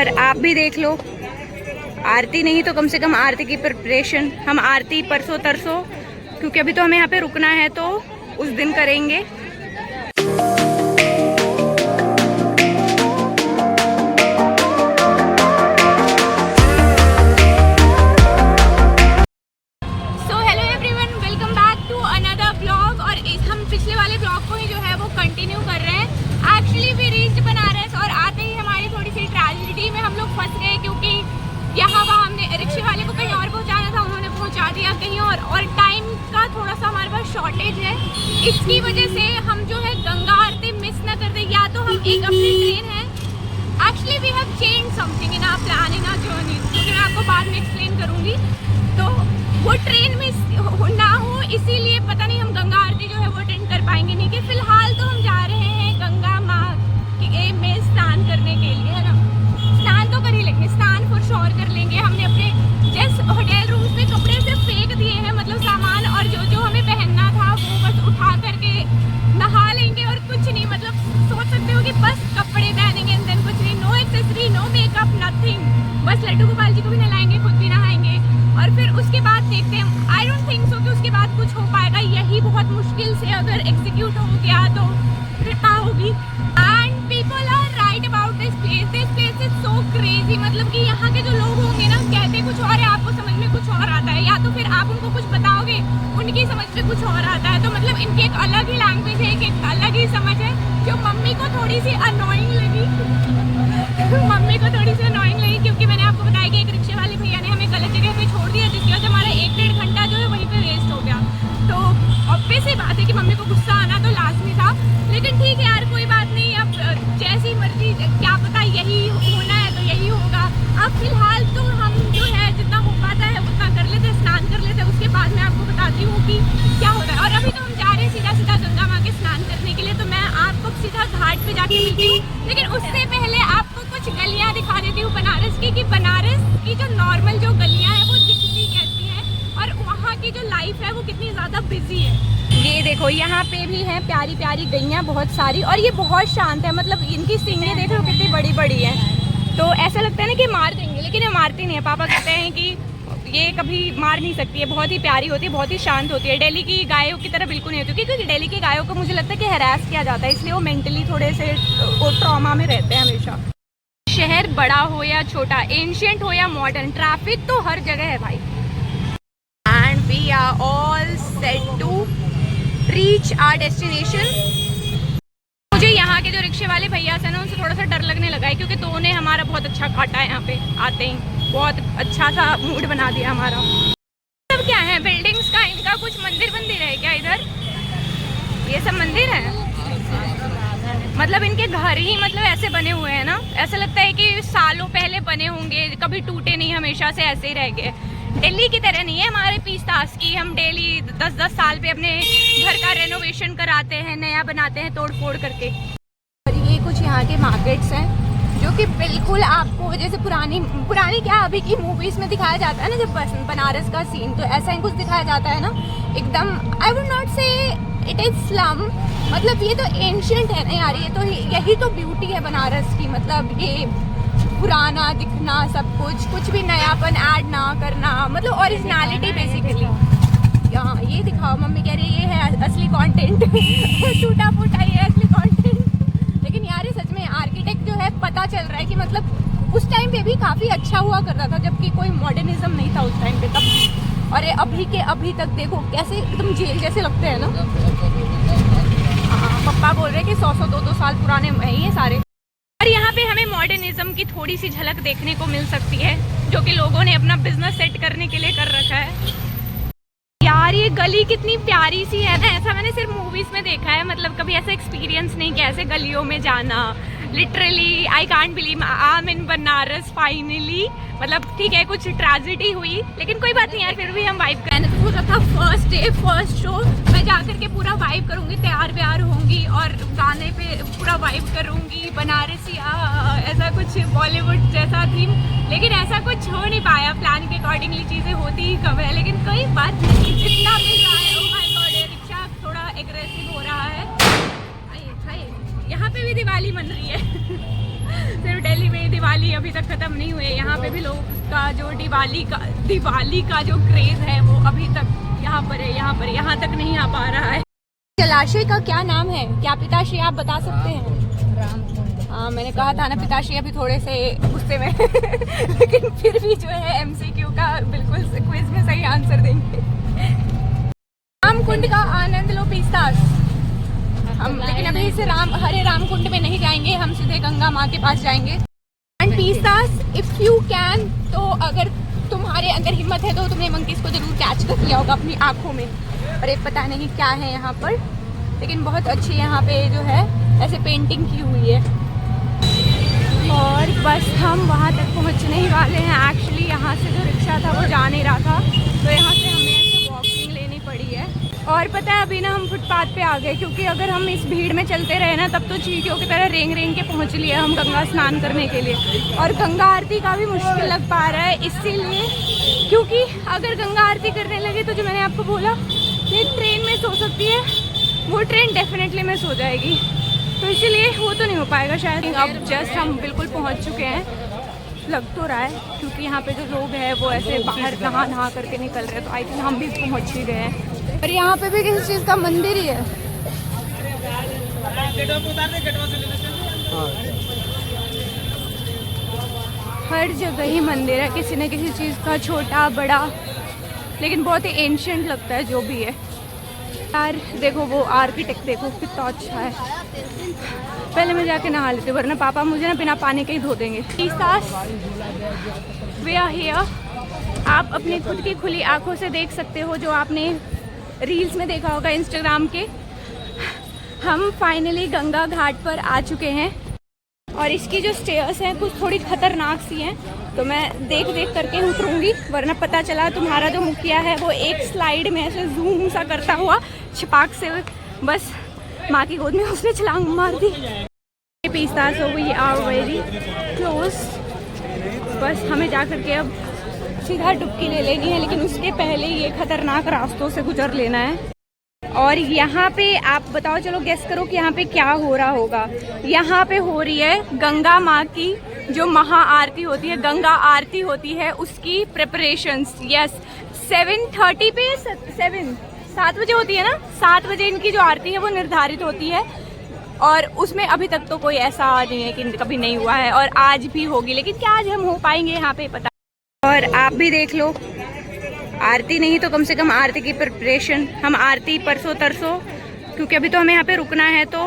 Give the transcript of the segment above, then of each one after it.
और आप भी देख लो, आरती नहीं तो कम से कम आरती की प्रिपरेशन। हम आरती परसों तरसों, क्योंकि अभी तो हमें यहाँ पे रुकना है, तो उस दिन करेंगे। पिछले वाले ब्लॉग को ही जो है वो कंटिन्यू कर रहे हैं। एक्चुअली वी रीच्ड बनारस और आते ही हमारी थोड़ी सी ट्रेजेडी में हम लोग फंस गए, क्योंकि यहाँ वहाँ हमने रिक्शे वाले को कहीं और पहुँचाना था, उन्होंने पहुँचा दिया कहीं और टाइम का थोड़ा सा हमारे पास शॉर्टेज है। इसकी वजह से हम जो है गंगा आरती मिस न कर दे। या तो हम एक अपनी ट्रेन है, actually we have change something in our plan in our journey, जो मैं आपको बाद में एक्सप्लेन करूँगी। तो वो ट्रेन मिस ना हो, इसीलिए पता नहीं हम गंगा आरती जो है वो अटेंड कर पाएंगे नहीं। कि फिलहाल तो हम जा रहे हैं गंगा माँ में स्नान करने के लिए, है ना। स्नान तो कर ही लेंगे, स्नान फॉर श्योर कर लेंगे। हमने अपने जस्ट होटल रूम्स में कपड़े से फेंक दिए हैं, मतलब सामान, और जो जो हमें पहनना था वो बस उठा करके नहा लेंगे और कुछ नहीं। मतलब सोच सकते हो कि बस कपड़े पहनेंगे, देन कुछ नहीं, no accessory, no makeup, nothing. बस लड्डू गोपाल जी को भी नहलाएंगे, खुद भी नहाएंगे, और फिर उसके बाद देखते हैं। आई डोंट थिंक सो कि उसके बाद कुछ हो पाएगा। यही बहुत मुश्किल से अगर एग्जीक्यूट हो गया तो कृपा होगी। And people are right about this place is so crazy. मतलब कि यहाँ के जो लोग होंगे ना, कहते कुछ और है, आपको समझ में कुछ और आता है, या तो फिर आप उनको कुछ बताओगे, उनकी समझ में कुछ और आता है। तो मतलब इनकी एक अलग ही लैंग्वेज है, एक अलग ही समझ है, जो मम्मी को थोड़ी सी अनोइंग लगी। मम्मी को थोड़ी सी अनोइंग लगी, क्योंकि मैंने आपको बताया कि एक रिक्शे वाले भैया ने हमें गलत जगह पे छोड़ दिया, जिसकी वजह से हमारा 1-1.5 घंटा जो है वहीं पे वेस्ट हो गया। तो ऑब्वियस ही बात है कि मम्मी को गुस्सा आना तो लाजमी था, लेकिन ठीक है यार, कोई बात नहीं। अब जैसी मर्जी, क्या पता यही होना है तो यही होगा। अब फिलहाल तो हम जो है जितना हो पाता है उतना कर लेते, स्नान कर लेते, उसके बाद मैं आपको बताती हूँ कि क्या होता है। और अभी तो हम जा रहे हैं सीधा सीधा गंगा माँ के स्नान करने के लिए, तो मैं आपको सीधा घाट पे जाके मिलती हूँ। लेकिन उससे पहले आपको कुछ गलियाँ दिखा देती हूँ बनारस की, कि बनारस की जो नॉर्मल जो गलियाँ हैं वो दिखती कैसी हैं, और वहाँ की जो लाइफ है वो कितनी ज़्यादा बिजी है। ये देखो, यहाँ पे भी हैं प्यारी प्यारी गैयाँ बहुत सारी, और ये बहुत शांत है। मतलब इनकी सींगें देखो कितनी बड़ी बड़ी हैं, तो ऐसा लगता है ना कि मार देंगे, लेकिन ये मारती नहीं है। पापा कहते हैं कि ये कभी मार नहीं सकती है, बहुत ही प्यारी होती है, बहुत ही शांत होती है। दिल्ली की गायों की तरह बिल्कुल नहीं होती, क्योंकि दिल्ली की गायों को मुझे लगता है कि हैरास किया जाता है, इसलिए वो मेंटली थोड़े से ट्रॉमा में रहते हैं हमेशा। शहर बड़ा हो या छोटा, एंशिएंट हो या मॉडर्न, ट्रैफिक तो हर जगह है भाई। And we are all set to reach our destination. मुझे यहाँ के जो रिक्शे वाले भैया से ना, उनसे थोड़ा सा डर लगने लगा है, क्योंकि तो ने हमारा बहुत अच्छा काटा है यहाँ पे आते ही, बहुत अच्छा सा मूड बना दिया हमारा। सब क्या है, बिल्डिंग्स का इनका कुछ मंदिर है क्या इधर? ये सब मंदिर है, मतलब इनके घर ही मतलब ऐसे बने हुए हैं ना, ऐसा लगता है कि सालों पहले बने होंगे, कभी टूटे नहीं, हमेशा से ऐसे ही रह गए। दिल्ली की तरह नहीं है हमारे पीसतास की, हम डेली 10-10 साल पे अपने घर का रेनोवेशन कराते हैं, नया बनाते हैं तोड़ फोड़ करके। और ये कुछ यहाँ के मार्केट्स हैं, जो कि बिल्कुल आपको जैसे पुरानी क्या अभी की मूवीज में दिखाया जाता है ना, जब बनारस का सीन, तो ऐसा ही कुछ दिखाया जाता है ना एकदम। आई वुड नॉट से इट इज स्लम, मतलब ये तो एंशिएंट है ना यार, ये तो यही तो ब्यूटी है बनारस की। मतलब ये पुराना दिखना, सब कुछ भी नयापन ऐड ना करना, मतलब ओरिजिनलिटी बेसिकली। यहाँ ये दिखाओ, मम्मी कह रही है ये है असली कंटेंट। टूटा फूटा ये असली कंटेंट। लेकिन यार ये सच में आर्किटेक्ट जो है, पता चल रहा है कि मतलब उस टाइम पे भी काफ़ी अच्छा हुआ करता था, जबकि कोई मॉडर्निज्म नहीं था उस टाइम पे तब। और अभी तक देखो कैसे एकदम जेल जैसे लगते हैं ना। हाँ, पप्पा बोल रहे हैं कि 100 200 साल पुराने है ये सारे। और यहाँ पे हमें मॉडर्निज्म की थोड़ी सी झलक देखने को मिल सकती है, जो कि लोगों ने अपना बिजनेस सेट करने के लिए कर रखा है। यार ये गली कितनी प्यारी सी है ना, ऐसा मैंने सिर्फ मूवीज में देखा है, मतलब कभी ऐसा एक्सपीरियंस नहीं किया ऐसे गलियों में जाना। Literally I can't believe I am in Banaras finally. मतलब ठीक है कुछ ट्रेजेडी हुई, लेकिन कोई बात नहीं यार, फिर भी हम वाइब कर। मैंने तो सोचा था फर्स्ट डे फर्स्ट शो मैं जाकर के पूरा वाइब करूँगी, तैयार व्यार होंगी और गाने पे पूरा वाइब करूँगी, बनारसी ऐसा कुछ बॉलीवुड जैसा थीम। लेकिन ऐसा कुछ हो नहीं पाया, प्लान के अकॉर्डिंगली चीज़ें होती ही कम है। लेकिन कोई बात नहीं, जितना मिल रहा है। ओह माय गॉड, ये रिक्शा थोड़ा एग्रेसिव हो रहा है। यहाँ पे भी दिवाली मन रही है। सिर्फ दिल्ली में ही दिवाली एक्चुअली अभी तक खत्म नहीं हुए। यहाँ पे भी लोग का जो दिवाली का जो क्रेज है वो अभी तक यहाँ पर है, यहाँ तक नहीं आ पा रहा है। जलाशय का क्या नाम है, क्या पिताश्री आप बता सकते हैं? हाँ, मैंने कहा था ना पिताश्री अभी थोड़े से गुस्से में लेकिन फिर भी जो है MCQ का बिल्कुल क्विज में सही आंसर देंगे। राम कुंड का आनंद लो पिस्तास। हम लेकिन अभी से हरे राम कुंड में नहीं जाएंगे, हम सीधे गंगा माँ के पास जाएंगे। एंड पिस्तास इफ यू कैन, तो अगर तुम्हारे अंदर हिम्मत है तो तुमने मंकीज को जरूर कैच कर लिया होगा अपनी आंखों में। और एक पता नहीं क्या है यहाँ पर, लेकिन बहुत अच्छी यहाँ पे जो है ऐसे पेंटिंग की हुई है। और बस हम वहाँ तक पहुँचने ही वाले हैं। एक्चुअली यहाँ से जो रिक्शा था वो जा नहीं रहा था, तो यहाँ से हमें ऐसे वॉकिंग लेनी पड़ी है। और पता है अभी ना हम फुटपाथ पे आ गए, क्योंकि अगर हम इस भीड़ में चलते रहे ना तब तो चींटियों की तरह रेंग रेंग के पहुँच लिए हम गंगा स्नान करने के लिए। और गंगा आरती का भी मुश्किल लग पा रहा है इसीलिए, क्योंकि अगर गंगा आरती करने लगे तो जो मैंने आपको बोला कि ट्रेन में सो सकती है, वो ट्रेन डेफिनेटली में सो जाएगी, तो इसीलिए वो तो नहीं हो पाएगा शायद। अब जस्ट हम बिल्कुल पहुंच चुके हैं, लग तो रहा है, क्योंकि यहाँ पे जो लोग हैं वो ऐसे बाहर नहा करके निकल रहे हैं, तो आई थिंक हम भी पहुंच ही गए हैं। और यहाँ पे भी किसी चीज़ का मंदिर ही है। हर जगह ही मंदिर है किसी न किसी चीज़ का, छोटा बड़ा, लेकिन बहुत ही एंशिएंट लगता है जो भी है। यार देखो वो आर्किटेक्ट देखो कितना अच्छा है। पहले मैं जाके नहा लेती हूँ, वरना पापा मुझे ना बिना पानी के ही धो देंगे। वे आर हियर। आप अपनी खुद की खुली आंखों से देख सकते हो, जो आपने रील्स में देखा होगा इंस्टाग्राम के। हम फाइनली गंगा घाट पर आ चुके हैं और इसकी जो स्टेयर्स हैं कुछ थोड़ी खतरनाक सी हैं, तो मैं देख करके उतरूंगी, वरना पता चला तुम्हारा जो मुखिया है वो एक स्लाइड में ऐसे जूम सा करता हुआ छपाक से बस माँ की गोद में उसने छलांग मार दी। पिस्तास हो वी आर वेरी क्लोज। बस हमें जा करके अब सीधा डुबकी ले लेनी है, लेकिन उसके पहले ये खतरनाक रास्तों से गुजर लेना है। और यहाँ पे आप बताओ, चलो गेस करो कि यहाँ पे क्या हो रहा होगा। यहाँ पे हो रही है गंगा माँ की जो महा आरती होती है, गंगा आरती होती है, उसकी प्रिपरेशंस। यस, 7:30 पे 7 बजे होती है ना, 7 बजे इनकी जो आरती है वो निर्धारित होती है। और उसमें अभी तक तो कोई ऐसा नहीं है कि कभी नहीं हुआ है, और आज भी होगी, लेकिन क्या आज हम हो पाएंगे यहाँ पे पता। और आप भी देख लो, आरती नहीं तो कम से कम आरती की प्रिपरेशन। हम आरती परसों तरसों, क्योंकि अभी तो हमें यहाँ पे रुकना है, तो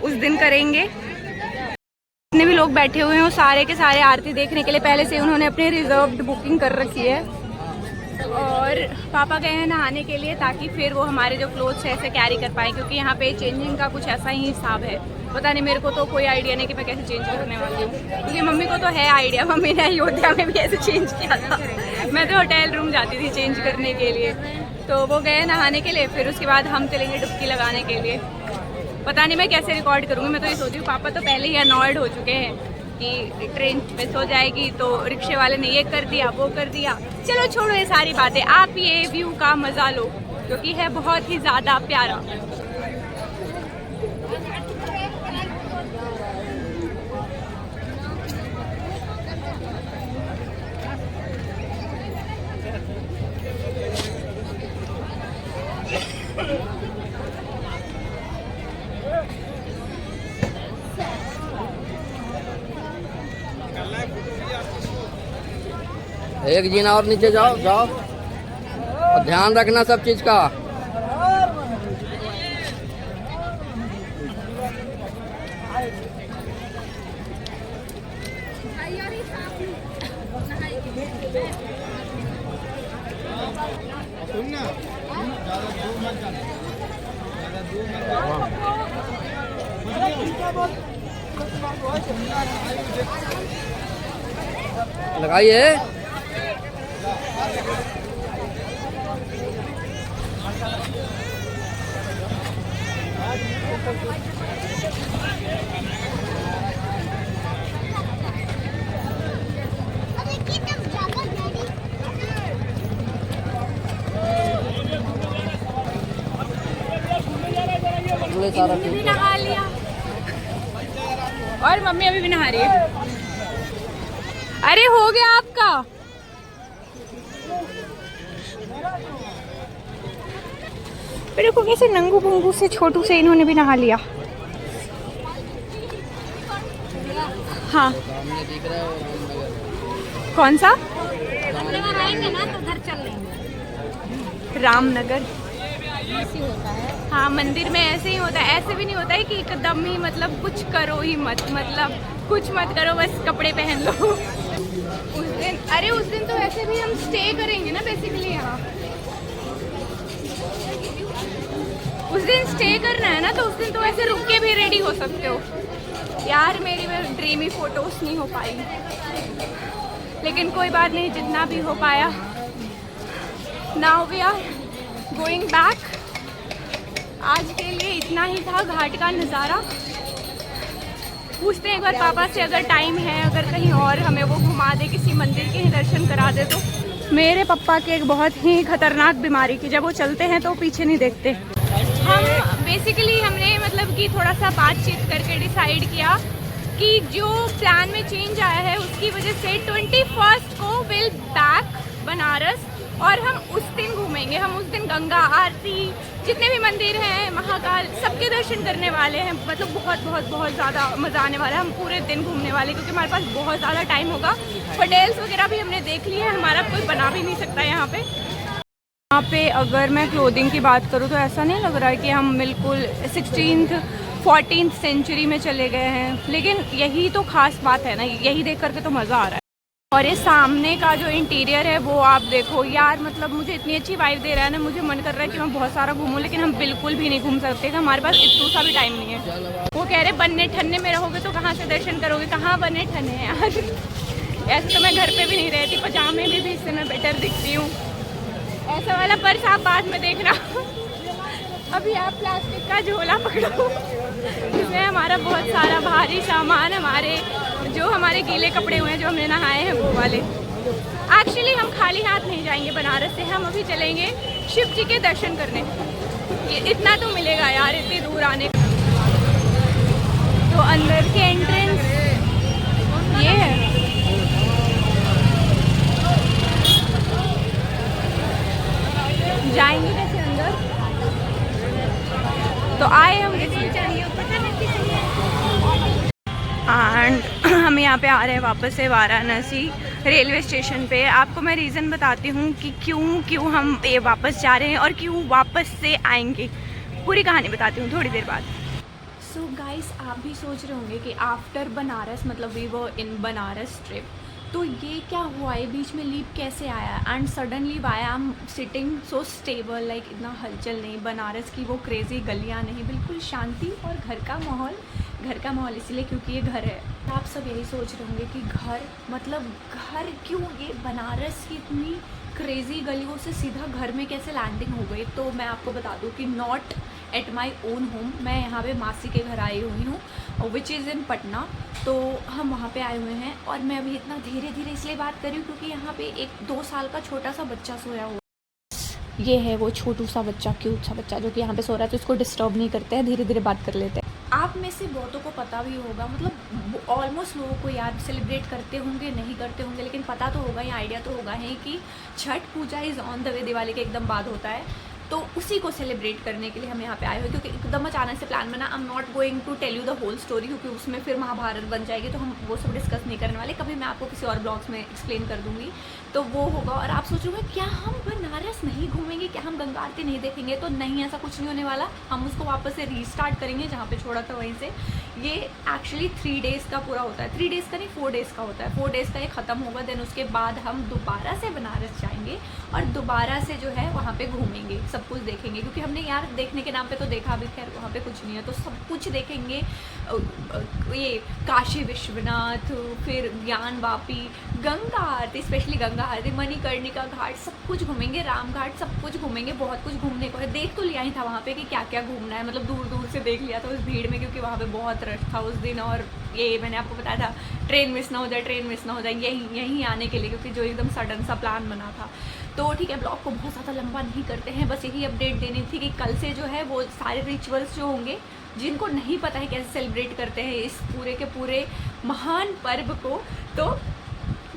उस दिन करेंगे। जितने भी लोग बैठे हुए हैं वो सारे के सारे आरती देखने के लिए पहले से उन्होंने अपनी रिजर्व्ड बुकिंग कर रखी है। और पापा गए हैं नहाने के लिए, ताकि फिर वो हमारे जो क्लोथ्स है ऐसे कैरी कर पाए, क्योंकि यहाँ पे चेंजिंग का कुछ ऐसा ही हिसाब है। पता नहीं, मेरे को तो कोई आइडिया नहीं कि मैं कैसे चेंज करने वाली हूँ, क्योंकि मम्मी को तो है आइडिया। मम्मी ने अयोध्या में भी ऐसे चेंज किया था। मैं तो होटल रूम जाती थी चेंज करने के लिए। तो वो गए नहाने के लिए, फिर उसके बाद हम चलेंगे डुबकी लगाने के लिए। पता नहीं मैं कैसे रिकॉर्ड करूँगी। मैं तो ये सोच रही हूँ, पापा तो पहले ही अनॉयड हो चुके हैं कि ट्रेन मिस हो जाएगी, तो रिक्शे वाले ने ये कर दिया वो कर दिया। चलो छोड़ो ये सारी बातें, आप ये व्यू का मज़ा लो, क्योंकि है बहुत ही ज़्यादा प्यारा। एक जीना और नीचे जाओ जाओ, और ध्यान रखना सब चीज का। लगाइए। भी नहा लिया और मम्मी अभी भी नहा रही है। अरे हो गया आपका। मेरे को कैसे नंगू पुंगू से छोटू से इन्होंने भी नहा लिया। हाँ सामने दिख रहा है रामनगर। कौन सा? आएंगे ना तो घर चल लेंगे। रामनगर। ऐसे होता है। हाँ मंदिर में ऐसे ही होता है। ऐसे भी नहीं होता है कि एकदम ही मतलब कुछ करो ही मत, मतलब कुछ मत करो, बस कपड़े पहन लो। उस दिन, अरे उस दिन तो ऐसे भी हम स्टे करेंगे ना बेसिकली यहाँ। उस दिन स्टे करना है ना, तो उस दिन तो ऐसे रुक के भी रेडी हो सकते हो। यार मेरी में ड्रीमी फोटोज नहीं हो पाई, लेकिन कोई बात नहीं, जितना भी हो पाया। Now we are going back. आज के लिए इतना ही था घाट का नज़ारा। पूछते हैं एक बार पापा से, अगर टाइम है, अगर कहीं और हमें वो घुमा दे, किसी मंदिर के ही दर्शन करा दे। तो मेरे पापा के एक बहुत ही खतरनाक बीमारी की, जब वो चलते हैं तो पीछे नहीं देखते। हम बेसिकली हमने मतलब कि थोड़ा सा बातचीत करके डिसाइड किया कि जो प्लान में चेंज आया है उसकी वजह से 21 को विल बैक बनारस, और हम उस दिन घूमेंगे। हम उस दिन गंगा आरती, जितने भी मंदिर हैं, महाकाल, सबके दर्शन करने वाले हैं। मतलब बहुत बहुत बहुत ज़्यादा मज़ा आने वाला है। हम पूरे दिन घूमने वाले, क्योंकि हमारे पास बहुत ज़्यादा टाइम होगा। होटल्स वगैरह भी हमने देख लिए हैं, हमारा कोई बना भी नहीं सकता यहाँ पे। यहाँ पे अगर मैं क्लोथिंग की बात करूँ तो ऐसा नहीं लग रहा है कि हम बिल्कुल 16th 14th सेंचुरी में चले गए हैं, लेकिन यही तो खास बात है ना, यही देख करके तो मज़ा आ रहा है। और ये सामने का जो इंटीरियर है वो आप देखो यार, मतलब मुझे इतनी अच्छी वाइब दे रहा है ना, मुझे मन कर रहा है कि मैं बहुत सारा घूमूं, लेकिन हम बिल्कुल भी नहीं घूम सकते, हमारे पास इतना सा भी टाइम नहीं है। वो कह रहे बनने ठन्ने में रहोगे तो कहाँ से दर्शन करोगे, कहाँ बने ठन्ने हैं यार। ऐसे तो मैं घर पे भी नहीं रहती, पजामे में भी इससे मैं बेटर दिखती हूँ। ऐसा वाला पर्स आप बाद में देखना। अभी आप प्लास्टिक का झोला पकड़ो, इसमें हमारा बहुत सारा भारी सामान, हमारे गीले कपड़े हुए हैं जो हमने नहाए हैं वो वाले। एक्चुअली हम खाली हाथ नहीं जाएंगे बनारस से, हम अभी चलेंगे शिव जी के दर्शन करने। ये इतना तो मिलेगा यार इतनी दूर आने। तो अंदर के एंट्रेंस ये है। जाएंगे कैसे अंदर? तो आए हम एंड हम यहाँ पे आ रहे हैं वापस से वाराणसी रेलवे स्टेशन पे। आपको मैं रीज़न बताती हूँ कि क्यों हम ये वापस जा रहे हैं और क्यों वापस से आएंगे। पूरी कहानी बताती हूँ थोड़ी देर बाद। सो गाइस, आप भी सोच रहे होंगे कि आफ्टर बनारस, मतलब we were in Banaras trip, तो ये क्या हुआ है, बीच में लीप कैसे आया, and suddenly why I am sitting so stable, like इतना हलचल नहीं, बनारस की वो क्रेज़ी गलियाँ नहीं, बिल्कुल शांति और घर का माहौल इसलिए क्योंकि ये घर है। आप सब यही सोच रहे होंगे कि घर मतलब घर क्यों, ये बनारस की इतनी क्रेज़ी गलियों से सीधा घर में कैसे लैंडिंग हो गई। तो मैं आपको बता दूं कि not at my own home, मैं यहाँ पे मासी के घर आई हुई हूँ, विच इज़ इन पटना। तो हम वहाँ पे आए हुए हैं, और मैं अभी इतना धीरे धीरे इसलिए बात कर रही हूँ क्योंकि यहाँ पे एक 2 साल का छोटा सा बच्चा सोया हुआ। ये है वो छोटू सा बच्चा, क्यूट सा बच्चा जो कि यहाँ पे सो रहा है, तो इसको डिस्टर्ब नहीं करते हैं, धीरे धीरे बात कर लेते हैं। आप में से बहुतों को पता भी होगा, मतलब ऑलमोस्ट लोगों को यार सेलिब्रेट करते होंगे, नहीं करते होंगे, लेकिन पता तो होगा या आइडिया तो होगा है कि Chhath Puja is on the way, Diwali के एकदम बाद होता है। तो उसी को सेलिब्रेट करने के लिए हम यहाँ पे आए हुए, क्योंकि एकदम अचानक से प्लान बना। I am not going to tell you the whole story, क्योंकि उसमें फिर महाभारत बन जाएगी, तो हम वो सब डिस्कस नहीं करने वाले। कभी मैं आपको किसी और ब्लॉग्स में एक्सप्लेन कर दूँगी, तो वो होगा। और आप सोचोगे क्या हम बनारस नहीं घूमेंगे, क्या हम गंगा आरती नहीं देखेंगे? तो नहीं, ऐसा कुछ नहीं होने वाला। हम उसको वापस से रीस्टार्ट करेंगे जहाँ पे छोड़ा था वहीं से। ये एक्चुअली 3 डेज़ का पूरा होता है, 3 डेज़ का नहीं 4 डेज़ का होता है। 4 डेज़ का ये ख़त्म होगा, देन उसके बाद हम दोबारा से बनारस जाएंगे और दोबारा से जो है वहाँ पे घूमेंगे, सब कुछ देखेंगे। क्योंकि हमने यार देखने के नाम पे तो देखा भी, खैर वहाँ पे कुछ नहीं है, तो सब कुछ देखेंगे। ये काशी विश्वनाथ, फिर ज्ञान वापी, गंगा आरती, स्पेशली गंगा आरती, मणिकर्णिका घाट, सब कुछ घूमेंगे, राम घाट, सब कुछ घूमेंगे। बहुत कुछ घूमने को है, देख तो लिया ही था वहाँ पे कि क्या क्या घूमना है, मतलब दूर दूर से देख लिया था उस भीड़ में, क्योंकि वहाँ पे बहुत रश था उस दिन। और ये मैंने आपको बताया था ट्रेन मिस ना हो जाए, यहीं आने के लिए, क्योंकि जो एकदम सडन सा प्लान बना था। तो ठीक है, ब्लॉग को बहुत ज़्यादा लंबा नहीं करते हैं, बस यही अपडेट देनी थी कि कल से जो है वो सारे रिचुअल्स जो होंगे, जिनको नहीं पता है कैसे सेलिब्रेट करते हैं इस पूरे के पूरे महान पर्व को, तो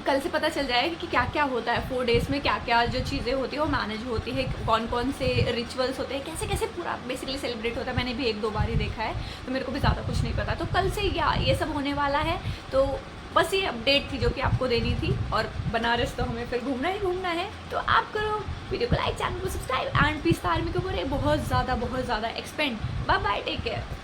कल से पता चल जाएगा कि क्या क्या होता है 4 डेज़ में, क्या क्या जो चीज़ें होती है वो मैनेज होती है, कौन कौन से रिचुअल्स होते हैं, कैसे कैसे पूरा बेसिकली सेलिब्रेट होता है। मैंने भी 1-2 बार ही देखा है, तो मेरे को भी ज़्यादा कुछ नहीं पता। तो कल से ये सब होने वाला है। तो बस ये अपडेट थी जो कि आपको देनी थी, और बनारस तो हमें फिर घूमना ही घूमना है। तो आप करो वीडियो को लाइक, चैनल को सब्सक्राइब एंड पीस्ता आर्मी के ऊपर बहुत ज़्यादा expend. Bye bye, take care.